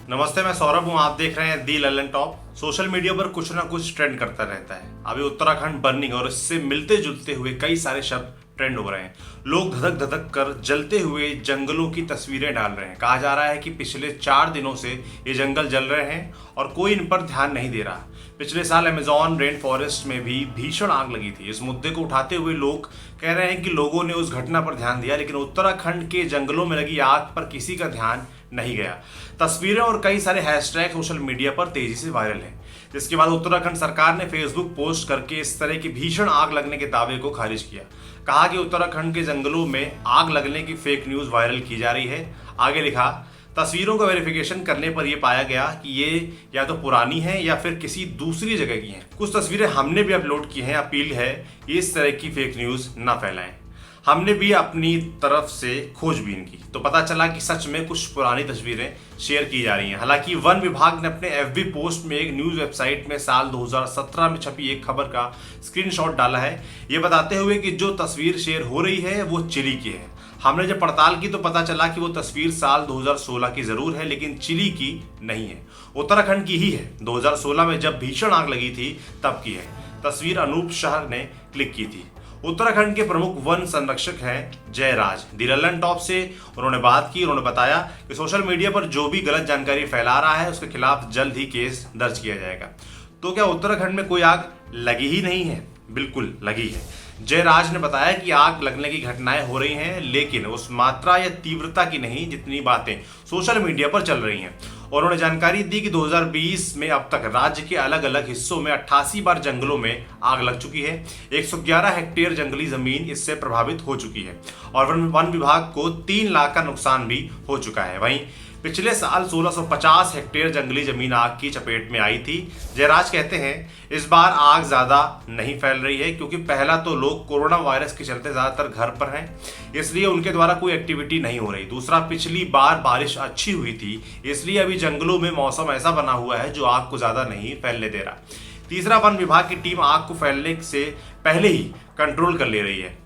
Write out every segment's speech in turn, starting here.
नमस्ते, मैं सौरभ हूँ। आप देख रहे हैं दी ललन टॉप। सोशल मीडिया पर कुछ ना कुछ ट्रेंड करता रहता है। अभी उत्तराखंड बर्निंग और इससे मिलते जुलते हुए कई सारे शब्द ट्रेंड हो रहे हैं। लोग धधक धधक कर जलते हुए जंगलों की तस्वीरें डाल रहे हैं। कहा जा रहा है कि पिछले 4 दिनों से ये जंगल जल रहे हैं और कोई इन पर ध्यान नहीं दे रहा। पिछले साल अमेजॉन रेन फॉरेस्ट में भी भीषण आग लगी थी। इस मुद्दे को उठाते हुए लोग कह रहे हैं कि लोगों ने उस घटना पर ध्यान दिया, लेकिन उत्तराखंड के जंगलों में लगी आग पर किसी का ध्यान नहीं गया। तस्वीरें और कई सारे हैशटैग सोशल मीडिया पर तेजी से वायरल हैं। जिसके बाद उत्तराखंड सरकार ने फेसबुक पोस्ट करके इस तरह की भीषण आग लगने के दावे को खारिज किया। कहा कि उत्तराखंड के जंगलों में आग लगने की फेक न्यूज वायरल की जा रही है। आगे लिखा, तस्वीरों का वेरिफिकेशन करने पर यह पाया गया कि ये या तो पुरानी है या फिर किसी दूसरी जगह की हैं। कुछ तस्वीरें हमने भी अपलोड की हैं। अपील है इस तरह की फेक न्यूज ना फैलाएं। हमने भी अपनी तरफ से खोजबीन की तो पता चला कि सच में कुछ पुरानी तस्वीरें शेयर की जा रही हैं। हालांकि वन विभाग ने अपने एफबी पोस्ट में एक न्यूज वेबसाइट में साल 2017 में छपी एक खबर का स्क्रीनशॉट डाला है, ये बताते हुए कि जो तस्वीर शेयर हो रही है वो चिली की है। हमने जब पड़ताल की तो पता चला कि वो तस्वीर साल 2016 की जरूर है, लेकिन चिली की नहीं है, उत्तराखंड की ही है। 2016 में जब भीषण आग लगी थी तब की है। तस्वीर अनूप शाह ने क्लिक की थी। उत्तराखंड के प्रमुख वन संरक्षक हैं जयराज। दी ललन टॉप से उन्होंने बात की। उन्होंने बताया कि सोशल मीडिया पर जो भी गलत जानकारी फैला रहा है उसके खिलाफ जल्द ही केस दर्ज किया जाएगा। तो क्या उत्तराखंड में कोई आग लगी ही नहीं है? बिल्कुल लगी है। जयराज ने बताया कि आग लगने की घटनाएं हो रही हैं, लेकिन उस मात्रा या तीव्रता की नहीं जितनी बातें सोशल मीडिया पर चल रही हैं। और उन्होंने जानकारी दी कि 2020 में अब तक राज्य के अलग अलग हिस्सों में 88 बार जंगलों में आग लग चुकी है। 111 हेक्टेयर जंगली जमीन इससे प्रभावित हो चुकी है और वन विभाग को 3 लाख का नुकसान भी हो चुका है। वहीं पिछले साल 1650 हेक्टेयर जंगली जमीन आग की चपेट में आई थी। जयराज कहते हैं इस बार आग ज्यादा नहीं फैल रही है, क्योंकि पहला तो लोग कोरोना वायरस के चलते ज्यादातर घर पर हैं, इसलिए उनके द्वारा कोई एक्टिविटी नहीं हो रही। दूसरा, पिछली बार बारिश अच्छी हुई थी, इसलिए अभी जंगलों में मौसम ऐसा बना हुआ है जो आग को ज्यादा नहीं फैलने दे रहा। तीसरा, वन विभाग की टीम आग को फैलने से पहले ही कंट्रोल कर ले रही है।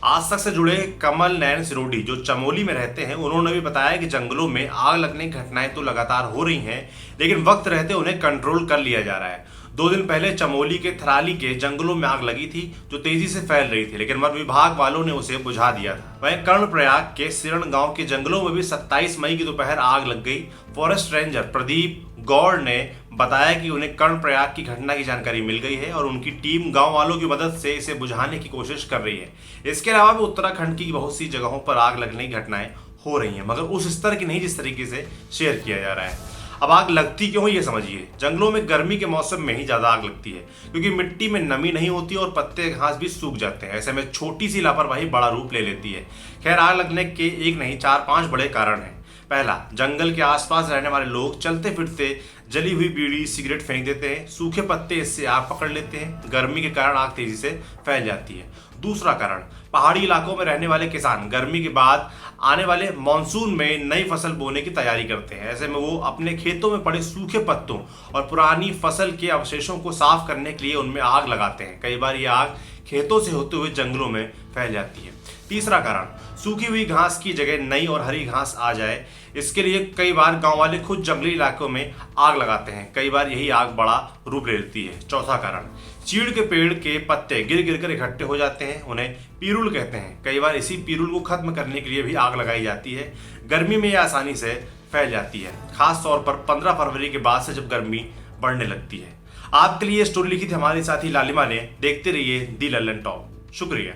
आज तक से जुड़े कमल नैन सिरोडी जो चमोली में रहते हैं, उन्होंने भी बताया कि जंगलों में आग लगने की घटनाएं तो लगातार हो रही हैं, लेकिन वक्त रहते उन्हें कंट्रोल कर लिया जा रहा है। 2 दिन पहले चमोली के थराली के जंगलों में आग लगी थी जो तेजी से फैल रही थी, लेकिन वन विभाग वालों ने उसे बुझा दिया था। वहीं कर्णप्रयाग के सिरण गांव के जंगलों में भी 27 मई की दोपहर आग लग गई। फॉरेस्ट रेंजर प्रदीप गौड़ ने बताया कि उन्हें कर्णप्रयाग की घटना की जानकारी मिल गई है और उनकी टीम गांव वालों की मदद से इसे बुझाने की कोशिश कर रही है। इसके अलावा भी उत्तराखंड की बहुत सी जगहों पर आग लगने की घटनाएं हो रही हैं, मगर उस स्तर की नहीं जिस तरीके से शेयर किया जा रहा है। अब आग लगती क्यों ये समझिए। जंगलों में गर्मी के मौसम में ही ज्यादा आग लगती है, क्योंकि मिट्टी में नमी नहीं होती और पत्ते घास भी सूख जाते हैं। ऐसे में छोटी सी लापरवाही बड़ा रूप ले लेती है। खैर, आग लगने के एक नहीं 4-5 बड़े कारण हैं। पहला, जंगल के आसपास रहने वाले लोग चलते फिरते जली हुई बीड़ी सिगरेट फेंक देते हैं। सूखे पत्ते इससे आग पकड़ लेते हैं। गर्मी के कारण आग तेजी से फैल जाती है। दूसरा कारण, पहाड़ी इलाकों में रहने वाले किसान गर्मी के बाद आने वाले मानसून में नई फसल बोने की तैयारी करते हैं। ऐसे में वो अपने खेतों में पड़े सूखे पत्तों और पुरानी फसल के अवशेषों को साफ करने के लिए उनमें आग लगाते हैं। कई बार ये आग खेतों से होते हुए जंगलों में फैल जाती है। तीसरा कारण, सूखी हुई घास की जगह नई और हरी घास आ जाए, इसके लिए कई बार गांव वाले खुद जंगली इलाकों में आग लगाते हैं। कई बार यही आग बड़ा रूप ले लेती है। चौथा कारण, चीड़ के पेड़ के पत्ते गिर गिर कर इकट्ठे हो जाते हैं, उन्हें पिरुल कहते हैं। कई बार इसी पिरुल को खत्म करने के लिए भी आग लगाई जाती है। गर्मी में यह आसानी से फैल जाती है, खास तौर पर 15 फरवरी के बाद से जब गर्मी बढ़ने लगती है। आपके लिए स्टोरी लिखी थी हमारे साथी लालिमा ने। देखते रहिए दी ललन टॉप। शुक्रिया।